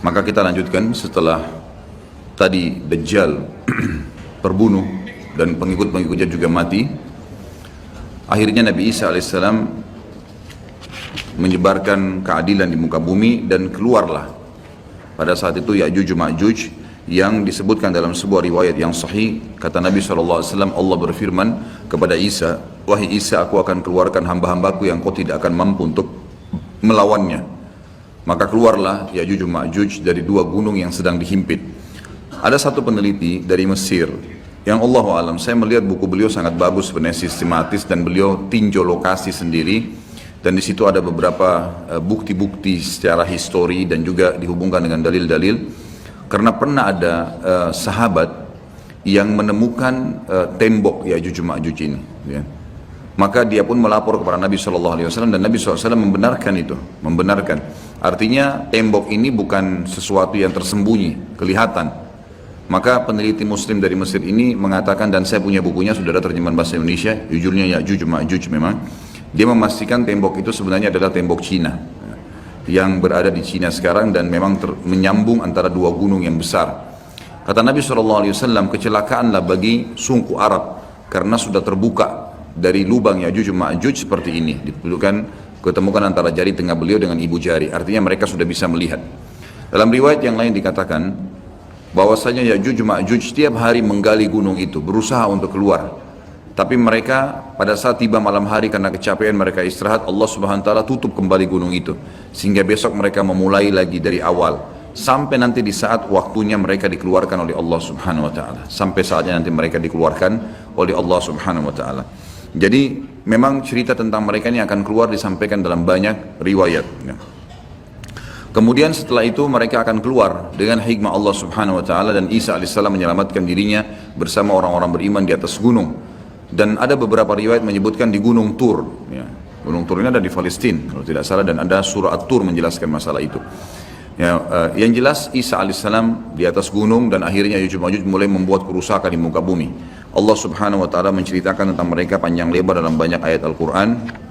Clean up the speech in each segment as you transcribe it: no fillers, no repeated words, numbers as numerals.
Maka kita lanjutkan setelah tadi Dajjal terbunuh dan pengikut-pengikutnya juga mati. Akhirnya Nabi Isa alaihissalam menyebarkan keadilan di muka bumi dan keluarlah pada saat itu Ya'juj Ma'juj yang disebutkan dalam sebuah riwayat yang sahih. Kata Nabi SAW, Allah berfirman kepada Isa, wahai Isa, aku akan keluarkan hamba-hambaku yang kau tidak akan mampu untuk melawannya. Maka keluarlah Ya'juj Ma'juj dari dua gunung yang sedang dihimpit. Ada satu peneliti dari Mesir yang Allahu alam, saya melihat buku beliau sangat bagus, sebenarnya sistematis, dan beliau tinjau lokasi sendiri, dan di situ ada beberapa bukti-bukti secara histori dan juga dihubungkan dengan dalil-dalil. Karena pernah ada sahabat yang menemukan tembok Ya'juj Ma'juj ini, ya. Maka dia pun melapor kepada Nabi SAW dan Nabi SAW membenarkan itu, membenarkan. Artinya tembok ini bukan sesuatu yang tersembunyi, kelihatan. Maka peneliti muslim dari Mesir ini mengatakan, dan saya punya bukunya, sudah ada terjemahan bahasa Indonesia, judulnya Ya'juj Ma'juj memang. Dia memastikan tembok itu sebenarnya adalah tembok Cina, yang berada di Cina sekarang dan memang menyambung antara dua gunung yang besar. Kata Nabi SAW, kecelakaanlah bagi suku Arab karena sudah terbuka dari lubang Ya'juj Ma'juj seperti ini. Ketemukan antara jari tengah beliau dengan ibu jari. Artinya mereka sudah bisa melihat. Dalam riwayat yang lain dikatakan bahwasanya Ya'juj Ma'juj setiap hari menggali gunung itu, berusaha untuk keluar. Tapi mereka pada saat tiba malam hari karena kecapean mereka istirahat, Allah Subhanahu wa taala tutup kembali gunung itu. Sehingga besok mereka memulai lagi dari awal. Sampai nanti di saat waktunya mereka dikeluarkan oleh Allah Subhanahu wa taala. Sampai saatnya nanti mereka dikeluarkan oleh Allah Subhanahu wa taala. Jadi memang cerita tentang mereka ini akan keluar disampaikan dalam banyak riwayat. Kemudian setelah itu mereka akan keluar dengan hikmah Allah Subhanahu wa taala, dan Isa alaihissalam menyelamatkan dirinya bersama orang-orang beriman di atas gunung. Dan ada beberapa riwayat menyebutkan di Gunung Tur. Ya. Gunung Tur ini ada di Palestina kalau tidak salah, dan ada surah At-Tur menjelaskan masalah itu. Ya, yang jelas Isa alaihissalam di atas gunung, dan akhirnya Ya'juj Ma'juj mulai membuat kerusakan di muka bumi. Allah Subhanahu wa taala menceritakan tentang mereka panjang lebar dalam banyak ayat Al-Qur'an.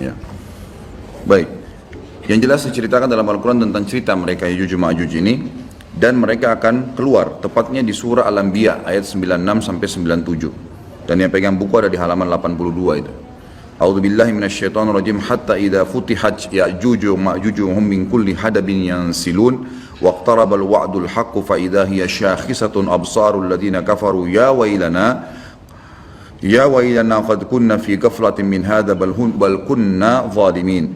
Ya. Baik. Yang jelas diceritakan dalam Al-Quran tentang cerita mereka Ya'juj Ma'juj ini, dan mereka akan keluar tepatnya di surah Al-Anbiya ayat 96 sampai 97. Dan yang pegang buku ada di halaman 82 itu. A'udzubillahi minasyaitonirrajim, hatta idza futihat Ya'juj Ma'juj hum min kulli hadabin yansilun waqtarabal wa'dul haqqu fa idza hiya syakhisatun absarul ladzina kafaru ya wailana qad kunna fi ghaflatin min hadza bal kunna zalimin.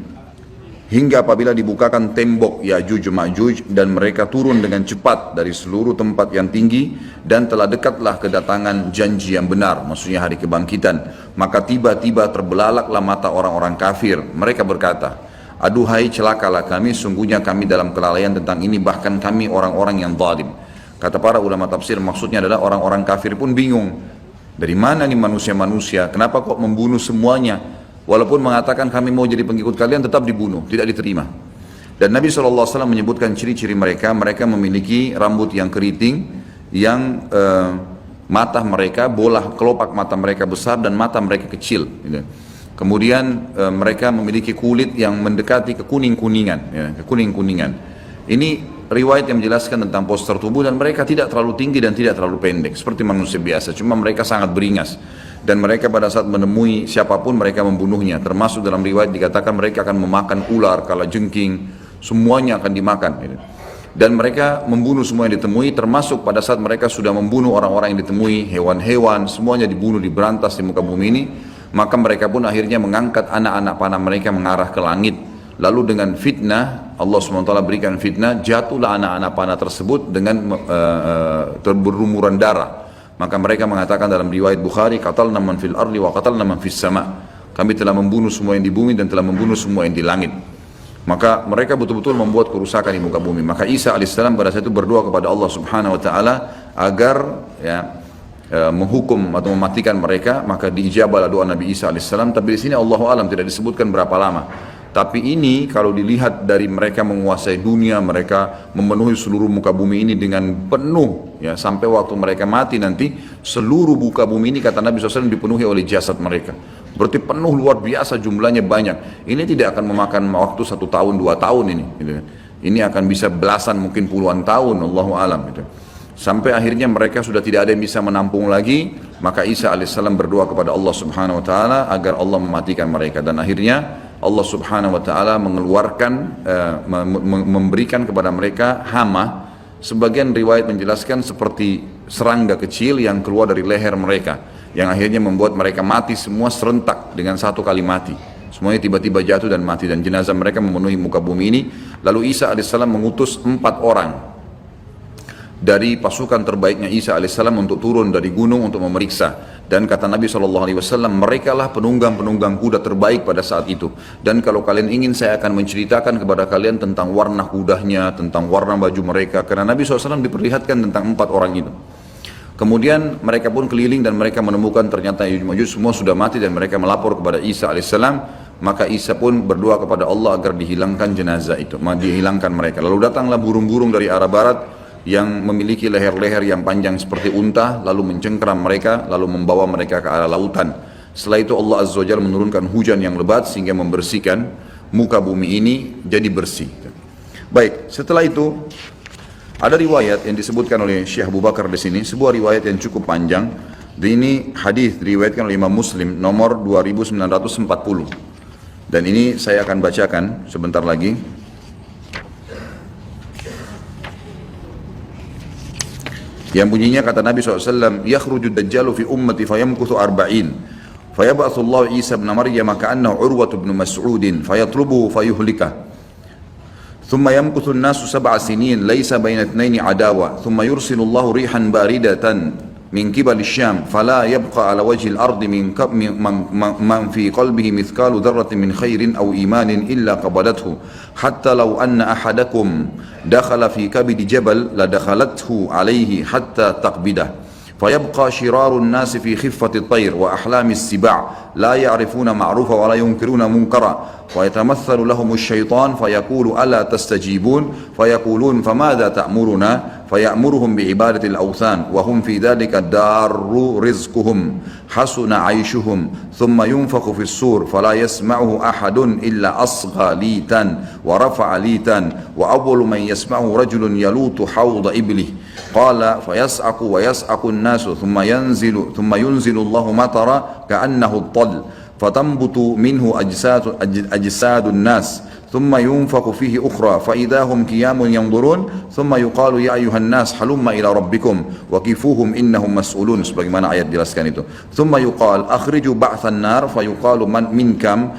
Hingga apabila dibukakan tembok Ya'juj Ma'juj dan mereka turun dengan cepat dari seluruh tempat yang tinggi, dan telah dekatlah kedatangan janji yang benar, maksudnya hari kebangkitan, maka tiba-tiba terbelalaklah mata orang-orang kafir. Mereka berkata, aduhai celakalah kami, sungguhnya kami dalam kelalaian tentang ini, bahkan kami orang-orang yang zalim. Kata para ulama tafsir, maksudnya adalah orang-orang kafir pun bingung. Dari mana nih manusia-manusia? Kenapa kok membunuh semuanya? Walaupun mengatakan kami mau jadi pengikut kalian, tetap dibunuh, tidak diterima. Dan Nabi SAW menyebutkan ciri-ciri mereka. Mereka memiliki rambut yang keriting, yang mata mereka, bola kelopak mata mereka besar dan mata mereka kecil. Gitu. Kemudian mereka memiliki kulit yang mendekati kekuning-kuningan. Ya, kekuning-kuningan. Ini riwayat yang menjelaskan tentang postur tubuh, dan mereka tidak terlalu tinggi dan tidak terlalu pendek seperti manusia biasa, cuma mereka sangat beringas, dan mereka pada saat menemui siapapun mereka membunuhnya. Termasuk dalam riwayat dikatakan mereka akan memakan ular, kalajengking, semuanya akan dimakan. Dan mereka membunuh semua yang ditemui, termasuk pada saat mereka sudah membunuh orang-orang yang ditemui, hewan-hewan, semuanya dibunuh, diberantas di muka bumi ini. Maka mereka pun akhirnya mengangkat anak-anak panah mereka mengarah ke langit. Lalu dengan fitnah, Allah SWT berikan fitnah, jatuhlah anak-anak panah tersebut dengan berlumuran darah. Maka mereka mengatakan dalam riwayat Bukhari, qatalna man fil ardi wa qatalna man fis sama. Kami telah membunuh semua yang di bumi dan telah membunuh semua yang di langit. Maka mereka betul-betul membuat kerusakan di muka bumi. Maka Isa alaihissalam pada saat itu berdoa kepada Allah Subhanahu wa taala agar menghukum atau mematikan mereka, maka diijabahlah doa Nabi Isa alaihissalam. Tapi di sini Allahu alam tidak disebutkan berapa lama. Tapi ini kalau dilihat dari mereka menguasai dunia, mereka memenuhi seluruh muka bumi ini dengan penuh, ya, sampai waktu mereka mati nanti seluruh muka bumi ini kata Nabi SAW dipenuhi oleh jasad mereka. Berarti penuh, luar biasa, jumlahnya banyak. Ini tidak akan memakan waktu 1 tahun 2 tahun ini, gitu. Ini akan bisa belasan mungkin puluhan tahun, Allahu alam, gitu. Sampai akhirnya mereka sudah tidak ada yang bisa menampung lagi, maka Isa alaihissalam berdoa kepada Allah Subhanahu wa taala agar Allah mematikan mereka, dan akhirnya Allah Subhanahu wa taala mengeluarkan memberikan kepada mereka hama. Sebagian riwayat menjelaskan seperti serangga kecil yang keluar dari leher mereka, yang akhirnya membuat mereka mati semua serentak dengan satu kali mati. Semuanya tiba-tiba jatuh dan mati, dan jenazah mereka memenuhi muka bumi ini. Lalu Isa alaihissalam mengutus 4 orang dari pasukan terbaiknya Isa alaihissalam untuk turun dari gunung untuk memeriksa. Dan kata Nabi SAW, mereka lah penunggang-penunggang kuda terbaik pada saat itu. Dan kalau kalian ingin, saya akan menceritakan kepada kalian tentang warna kudanya, tentang warna baju mereka. Karena Nabi SAW diperlihatkan tentang 4 orang itu. Kemudian mereka pun keliling dan mereka menemukan ternyata Ya'juj Ma'juj semua sudah mati, dan mereka melapor kepada Isa alaihissalam. Maka Isa pun berdoa kepada Allah agar dihilangkan jenazah itu, dihilangkan mereka. Lalu datanglah burung-burung dari arah barat yang memiliki leher-leher yang panjang seperti unta, lalu mencengkeram mereka, lalu membawa mereka ke arah lautan. Setelah itu Allah Azza wa Jalla menurunkan hujan yang lebat sehingga membersihkan muka bumi ini jadi bersih. Baik, setelah itu ada riwayat yang disebutkan oleh Syekh Abu Bakar di sini, sebuah riwayat yang cukup panjang. Ini hadis diriwayatkan oleh Imam Muslim nomor 2940. Dan ini saya akan bacakan sebentar lagi. Yang bunyinya kata Nabi SAW, yakhruju dajjalu fi ummati fayamkuthu arba'in fayab'athu Allah Isa ibn Maryam ka'annahu Urwatu ibn Mas'udin fayatlubuhu fayuhlikah thumma yamkuthu an-nasu 7 sinin laysa baina ithnaini adawa thumma yursilu Allah rihan baridatan min qibali Syam fala yabqa ala wajhi al-ardi man fi qalbihi mithqalu dharratin min khairin aw imanin illa qabadathu hatta law anna ahadakum dakhala fi kabidi jabal la dakhalathu alayhi hatta taqbidah فيبقى شرار الناس في خفة الطير وأحلام السباع لا يعرفون معروفا ولا ينكرون منكرا ويتمثل لهم الشيطان فيقول ألا تستجيبون فيقولون فماذا تأمرنا فيأمرهم بعبادة الأوثان وهم في ذلك دار رزقهم حسن عيشهم ثم ينفخ في الصور فلا يسمعه أحد إلا أصغى ليتا ورفع ليتا وأول من يسمعه رجل يلوط حوض إبله قال فيسعق ويسعق الناس ثم ينزل الله مطرا كأنه الطل فتنبت منه أجساد الناس ثم ينفخ فيه أخرى فإذا هم قيام ينظرون ثم يقال يا أيها الناس هلم إلى ربكم وقفوهم إنهم مسؤولون sebagaimana ayat jelaskan itu ثم يقال أخرجوا بعث النار فيقال من كم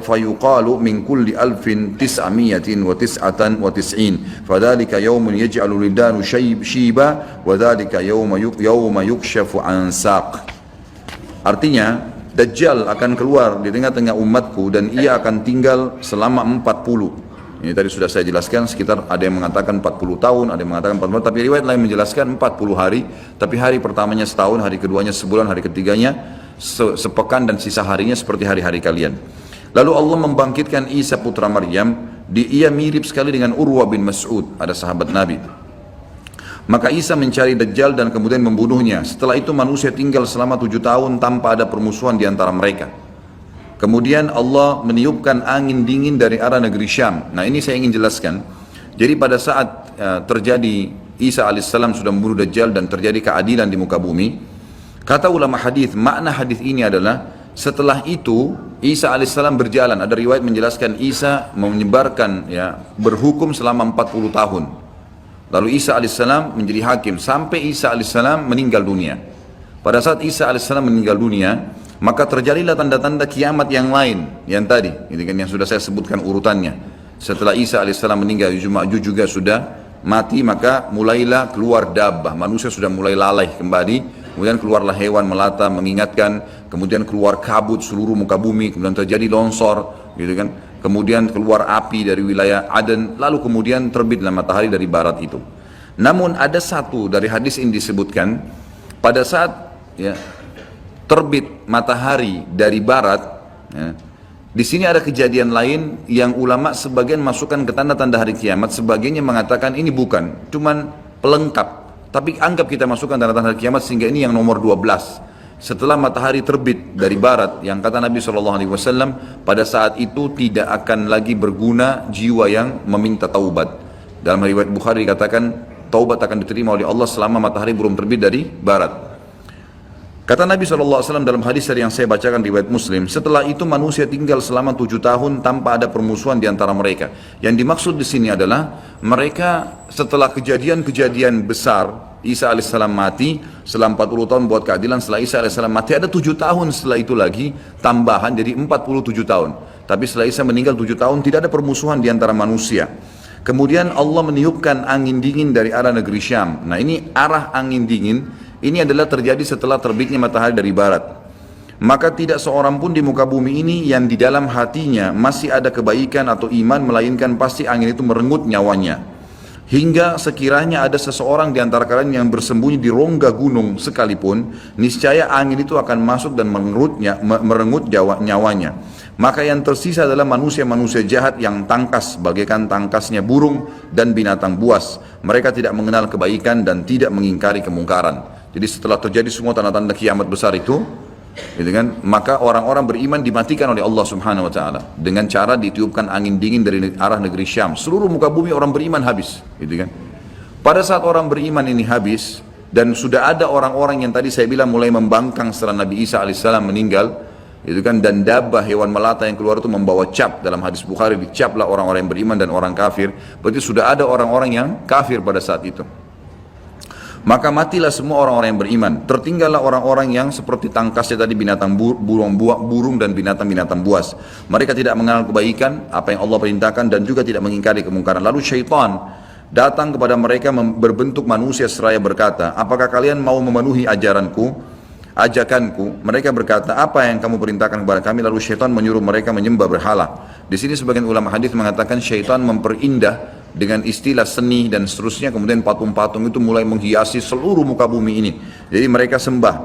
فيقال من كل 1999 فذلك يوم يجعل الولدان شيبا وذلك يوم يكشف عن ساق. Artinya Dajjal akan keluar di tengah-tengah umatku dan ia akan tinggal selama 40. Ini tadi sudah saya jelaskan, sekitar ada yang mengatakan 40 tahun, ada yang mengatakan 40 tahun, tapi riwayat lain menjelaskan 40 hari, tapi hari pertamanya setahun, hari keduanya sebulan, hari ketiganya sepekan, dan sisa harinya seperti hari-hari kalian. Lalu Allah membangkitkan Isa putra Maryam, ia mirip sekali dengan Urwa bin Mas'ud, ada sahabat Nabi. Maka Isa mencari Dajjal dan kemudian membunuhnya. Setelah itu manusia tinggal selama 7 tahun tanpa ada permusuhan di antara mereka. Kemudian Allah meniupkan angin dingin dari arah negeri Syam. Nah, ini saya ingin jelaskan. Jadi pada saat terjadi Isa alaihissalam sudah membunuh Dajjal dan terjadi keadilan di muka bumi, kata ulama hadis, makna hadis ini adalah setelah itu Isa alaihissalam berjalan. Ada riwayat menjelaskan Isa menyebarkan, berhukum selama 40 tahun. Lalu Isa alaihissalam menjadi hakim sampai Isa alaihissalam meninggal dunia. Pada saat Isa alaihissalam meninggal dunia, maka terjadilah tanda-tanda kiamat yang lain, yang tadi, yang sudah saya sebutkan urutannya. Setelah Isa alaihissalam meninggal, Ya'juj Ma'juj juga sudah mati, maka mulailah keluar dabbah, manusia sudah mulai lalai kembali. Kemudian keluarlah hewan melata mengingatkan, kemudian keluar kabut seluruh muka bumi, kemudian terjadi longsor, gitu kan. kemudian keluar api dari wilayah Aden, lalu kemudian terbitlah matahari dari barat itu. Namun ada satu dari hadis ini disebutkan, pada saat ya, terbit matahari dari barat, ya, di sini ada kejadian lain yang ulama sebagian masukkan ke tanda-tanda hari kiamat, sebagiannya mengatakan ini bukan, cuman pelengkap. Tapi anggap kita masukkan tanda-tanda hari kiamat sehingga ini yang nomor 12. Setelah matahari terbit dari barat, yang kata Nabi SAW, pada saat itu tidak akan lagi berguna jiwa yang meminta taubat. Dalam riwayat Bukhari dikatakan, taubat akan diterima oleh Allah selama matahari belum terbit dari barat. Kata Nabi SAW dalam hadis yang saya bacakan riwayat Muslim, setelah itu manusia tinggal selama 7 tahun tanpa ada permusuhan di antara mereka. Yang dimaksud di sini adalah mereka setelah kejadian-kejadian besar, Isa AS mati, setelah 40 tahun buat keadilan, setelah Isa AS mati ada 7 tahun setelah itu lagi tambahan, jadi 47 tahun. Tapi setelah Isa meninggal 7 tahun tidak ada permusuhan di antara manusia. Kemudian Allah meniupkan angin dingin dari arah negeri Syam. Nah ini arah angin dingin, ini adalah terjadi setelah terbitnya matahari dari barat. Maka tidak seorang pun di muka bumi ini yang di dalam hatinya masih ada kebaikan atau iman, melainkan pasti angin itu merenggut nyawanya. Hingga sekiranya ada seseorang di antara kalian yang bersembunyi di rongga gunung sekalipun, niscaya angin itu akan masuk dan merenggut nyawanya. Maka yang tersisa adalah manusia-manusia jahat yang tangkas bagaikan tangkasnya burung dan binatang buas. Mereka tidak mengenal kebaikan dan tidak mengingkari kemungkaran. Jadi setelah terjadi semua tanda-tanda kiamat besar itu, gitu kan, maka orang-orang beriman dimatikan oleh Allah Subhanahu wa taala dengan cara ditiupkan angin dingin dari arah negeri Syam. Seluruh muka bumi orang beriman habis, gitu kan. Pada saat orang beriman ini habis dan sudah ada orang-orang yang tadi saya bilang mulai membangkang setelah Nabi Isa alaihissalam meninggal, itu kan, dan dabah hewan melata yang keluar itu membawa cap. Dalam hadis Bukhari dicaplah orang-orang yang beriman dan orang kafir. Berarti sudah ada orang-orang yang kafir pada saat itu. Maka matilah semua orang-orang yang beriman. Tertinggallah orang-orang yang seperti tangkasnya tadi binatang burung dan binatang-binatang buas. Mereka tidak mengenal kebaikan, apa yang Allah perintahkan, dan juga tidak mengingkari kemungkaran. Lalu syaitan datang kepada mereka berbentuk manusia seraya berkata, apakah kalian mau memenuhi ajakanku? Mereka berkata, apa yang kamu perintahkan kepada kami? Lalu syaitan menyuruh mereka menyembah berhala. Di sini sebagian ulama hadis mengatakan syaitan memperindah dengan istilah seni dan seterusnya, kemudian patung-patung itu mulai menghiasi seluruh muka bumi ini. Jadi mereka sembah.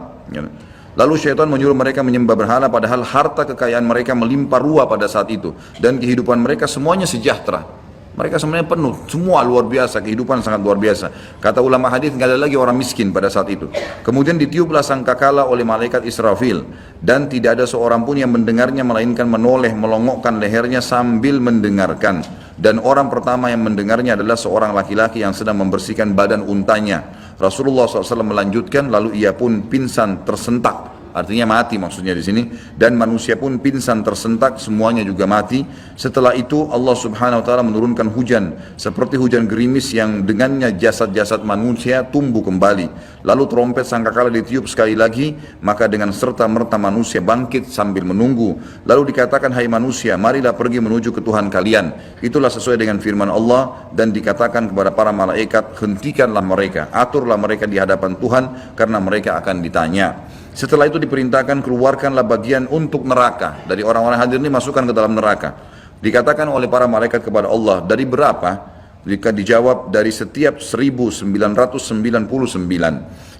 Lalu syaitan menyuruh mereka menyembah berhala, padahal harta kekayaan mereka melimpah ruah pada saat itu, dan kehidupan mereka semuanya sejahtera. Mereka sebenarnya penuh, semua luar biasa, kehidupan sangat luar biasa. Kata ulama hadis, nggak ada lagi orang miskin pada saat itu. Kemudian ditiuplah sangkakala oleh malaikat Israfil, dan tidak ada seorang pun yang mendengarnya melainkan menoleh, melongokkan lehernya sambil mendengarkan. Dan orang pertama yang mendengarnya adalah seorang laki-laki yang sedang membersihkan badan untanya. Rasulullah SAW melanjutkan, lalu ia pun pingsan tersentak. Artinya mati maksudnya di sini, dan manusia pun pingsan tersentak, semuanya juga mati. Setelah itu Allah Subhanahu wa taala menurunkan hujan seperti hujan gerimis yang dengannya jasad-jasad manusia tumbuh kembali. Lalu trompet sangkakala ditiup sekali lagi, maka dengan serta-merta manusia bangkit sambil menunggu. Lalu dikatakan, hai manusia, marilah pergi menuju ke Tuhan kalian. Itulah sesuai dengan firman Allah, dan dikatakan kepada para malaikat, hentikanlah mereka, aturlah mereka di hadapan Tuhan, karena mereka akan ditanya. Setelah itu diperintahkan, keluarkanlah bagian untuk neraka. Dari orang-orang hadir ini masukkan ke dalam neraka. Dikatakan oleh para malaikat kepada Allah, dari berapa? Jika dijawab, dari setiap 1999.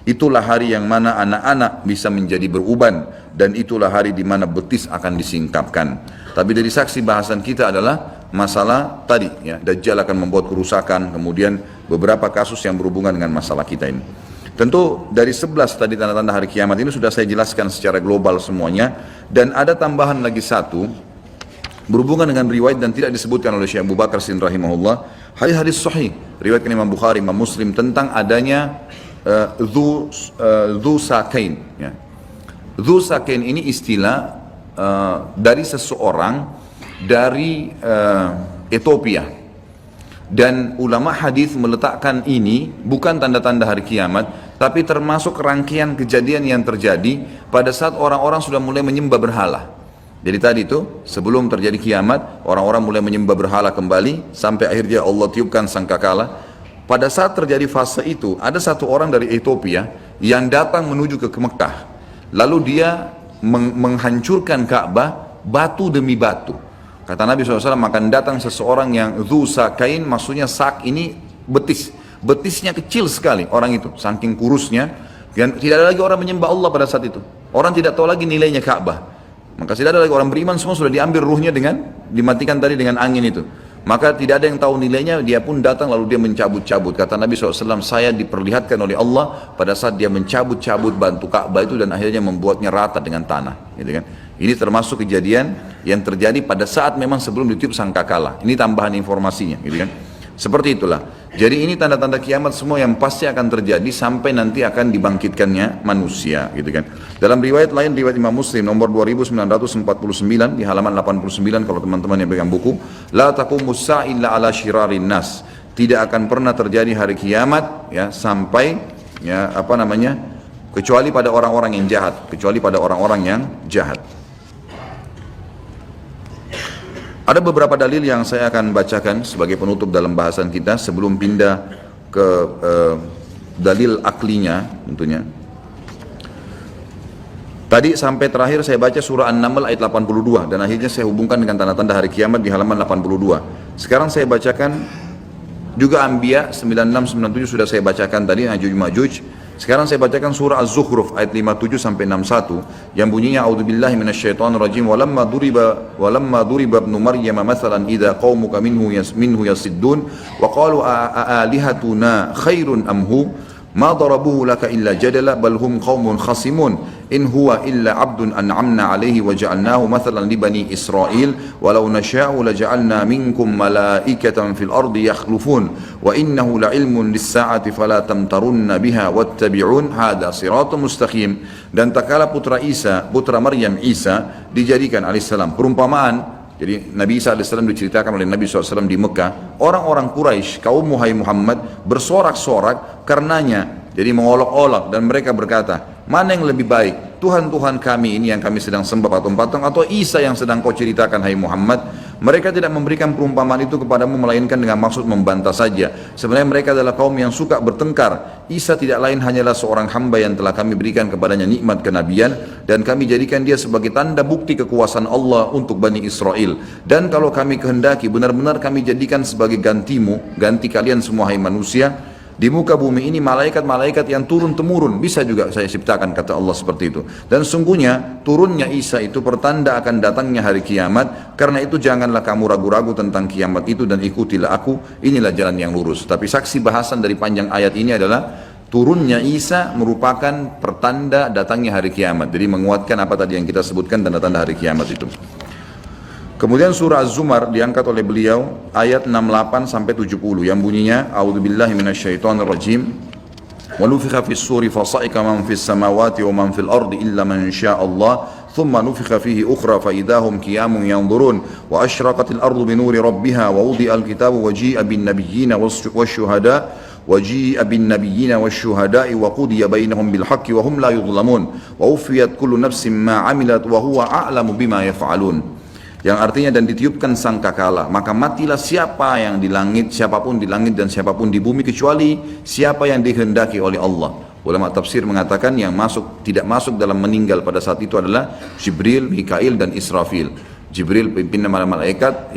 Itulah hari yang mana anak-anak bisa menjadi beruban, dan itulah hari di mana betis akan disingkapkan. Tapi dari saksi bahasan kita adalah masalah tadi, ya, Dajjal akan membuat kerusakan, kemudian beberapa kasus yang berhubungan dengan masalah kita ini. Tentu dari 11 tadi tanda-tanda hari kiamat ini sudah saya jelaskan secara global semuanya, dan ada tambahan lagi satu berhubungan dengan riwayat dan tidak disebutkan oleh Syekh Abu Bakar Sin rahimahullah, hadis sahih riwayat Imam Bukhari, Imam Muslim, tentang adanya dzu sakain, ya. Dzu sakain ini istilah dari seseorang dari Ethiopia. Dan ulama hadis meletakkan ini bukan tanda-tanda hari kiamat, tapi termasuk rangkaian kejadian yang terjadi pada saat orang-orang sudah mulai menyembah berhala. Jadi tadi itu sebelum terjadi kiamat, orang-orang mulai menyembah berhala kembali, sampai akhirnya Allah tiupkan sangkakala. Pada saat terjadi fase itu, ada satu orang dari Ethiopia yang datang menuju ke Mekah. Lalu dia menghancurkan Ka'bah batu demi batu. Kata Nabi SAW, akan datang seseorang yang dhu sakain, maksudnya sak ini betis. Betisnya kecil sekali orang itu, saking kurusnya. Dan tidak ada lagi orang menyembah Allah pada saat itu. Orang tidak tahu lagi nilainya Ka'bah. Maka tidak ada lagi orang beriman, semua sudah diambil ruhnya dengan, dimatikan tadi dengan angin itu. Maka tidak ada yang tahu nilainya, dia pun datang lalu dia mencabut-cabut. Kata Nabi SAW, saya diperlihatkan oleh Allah pada saat dia mencabut-cabut bantu Ka'bah itu dan akhirnya membuatnya rata dengan tanah. Gitu kan? Ini termasuk kejadian yang terjadi pada saat memang sebelum ditiup sangkakala. Ini tambahan informasinya. Gitu kan? Seperti itulah. Jadi ini tanda-tanda kiamat semua yang pasti akan terjadi sampai nanti akan dibangkitkannya manusia, gitu kan. Dalam riwayat lain, riwayat Imam Muslim nomor 2949 di halaman 89 kalau teman-teman yang pegang buku, la taqumus sa'a illa ala syirarin nas. Tidak akan pernah terjadi hari kiamat ya sampai ya kecuali pada orang-orang yang jahat, kecuali pada orang-orang yang jahat. Ada beberapa dalil yang saya akan bacakan sebagai penutup dalam bahasan kita sebelum pindah ke dalil aklinya tentunya. Tadi sampai terakhir saya baca surah An-Naml ayat 82 dan akhirnya saya hubungkan dengan tanda-tanda hari kiamat di halaman 82. Sekarang saya bacakan juga Anbiya 96-97 sudah saya bacakan tadi, Ya'juj Ma'juj. Sekarang saya bacakan surah Az-Zukhruf ayat 57 sampai 61 yang bunyinya a'udzubillahi minasyaitonir rajim walamma duriba ibnu maryam mathalan idza qaumuka minhu yasiddun wa qalu alihatuna khairun am hu ma darabuhu laka illa jadala bal hum qaumun khasimun in huwa illa abdun an'amna alaihi wa ja'alnahu mathalan li bani Israil walau nasha'u la ja'alna minkum malaikatan fil ardi yakhlufun wa innahu la ilmun lis-sa'ati fala tamtarunna biha wattabi'un hadha siratun mustaqim. Dan tak kala putra Maryam Isa dijadikan alaihissalam perumpamaan. Jadi Nabi Isa AS diceritakan oleh Nabi SAW di Mekah, orang-orang Quraisy, kaum Muhammad bersorak-sorak karenanya, jadi mengolok-olok dan mereka berkata, mana yang lebih baik, Tuhan-Tuhan kami ini yang kami sedang sembah patung-patung atau Isa yang sedang kau ceritakan hai Muhammad? Mereka tidak memberikan perumpamaan itu kepadamu melainkan dengan maksud membantah saja. Sebenarnya mereka adalah kaum yang suka bertengkar. Isa tidak lain hanyalah seorang hamba yang telah kami berikan kepadanya nikmat kenabian dan kami jadikan dia sebagai tanda bukti kekuasaan Allah untuk Bani Israel. Dan kalau kami kehendaki benar-benar kami jadikan sebagai gantimu, ganti kalian semua hai manusia, di muka bumi ini malaikat-malaikat yang turun-temurun bisa juga saya ciptakan, kata Allah seperti itu. Dan sungguhnya turunnya Isa itu pertanda akan datangnya hari kiamat. Karena itu janganlah kamu ragu-ragu tentang kiamat itu dan ikutilah aku, inilah jalan yang lurus. Tapi saksi bahasan dari panjang ayat ini adalah turunnya Isa merupakan pertanda datangnya hari kiamat. Jadi menguatkan apa tadi yang kita sebutkan tanda-tanda hari kiamat itu. Kemudian surah Az-Zumar diangkat oleh beliau ayat 68 sampai 70 yang bunyinya a'udzubillahi minasyaitonir rajim wa nufikha fis suri fa sa'ika man fis samawati wa man fil ardi illa man sya'allah thumma nufikha fihi ukhra fa idahum qiyamun yanzurun wa asyraqatil ardu bi nuri rabbiha wa wudi'al kitabu wa ji'a bin nabiyyina wasyuhada وجيء بالنبيين والشهداء وقضي بينهم بالحق وهم لا يظلمون ووفيت كل نفس ما عملت وهو أعلم بما يفعلون. Yang artinya dan ditiupkan sangkakala, maka matilah siapa yang di langit, siapapun di langit dan siapapun di bumi kecuali siapa yang dikehendaki oleh Allah. Ulama tafsir mengatakan yang tidak masuk dalam meninggal pada saat itu adalah Jibril, Mikail dan Israfil. Jibril pimpinan malaikat,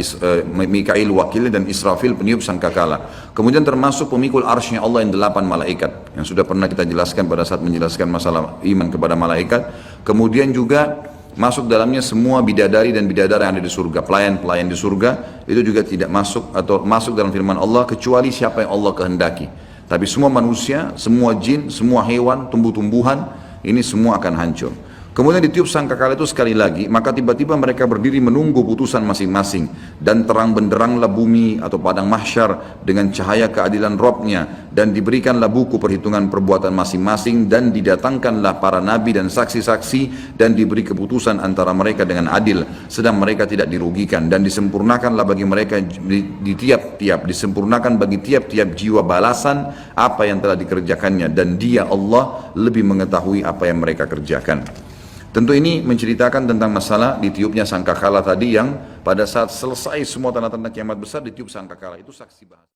Mikail wakil dan Israfil peniup sangkakala. Kemudian termasuk pemikul arsy-Nya Allah yang 8 malaikat yang sudah pernah kita jelaskan pada saat menjelaskan masalah iman kepada malaikat. Kemudian juga masuk dalamnya semua bidadari dan bidadara yang ada di surga, pelayan-pelayan di surga itu juga tidak masuk atau masuk dalam firman Allah kecuali siapa yang Allah kehendaki. Tapi semua manusia, semua jin, semua hewan, tumbuh-tumbuhan ini semua akan hancur. Kemudian ditiup sangkakala itu sekali lagi, maka tiba-tiba mereka berdiri menunggu putusan masing-masing dan terang benderanglah bumi atau padang mahsyar dengan cahaya keadilan Rabb-Nya dan diberikanlah buku perhitungan perbuatan masing-masing dan didatangkanlah para nabi dan saksi-saksi dan diberi keputusan antara mereka dengan adil sedang mereka tidak dirugikan dan disempurnakanlah bagi mereka disempurnakan bagi tiap-tiap jiwa balasan apa yang telah dikerjakannya dan Dia Allah lebih mengetahui apa yang mereka kerjakan. Tentu ini menceritakan tentang masalah ditiupnya sangkakala tadi yang pada saat selesai semua tanda-tanda kiamat besar ditiup sangkakala itu saksi bahasa.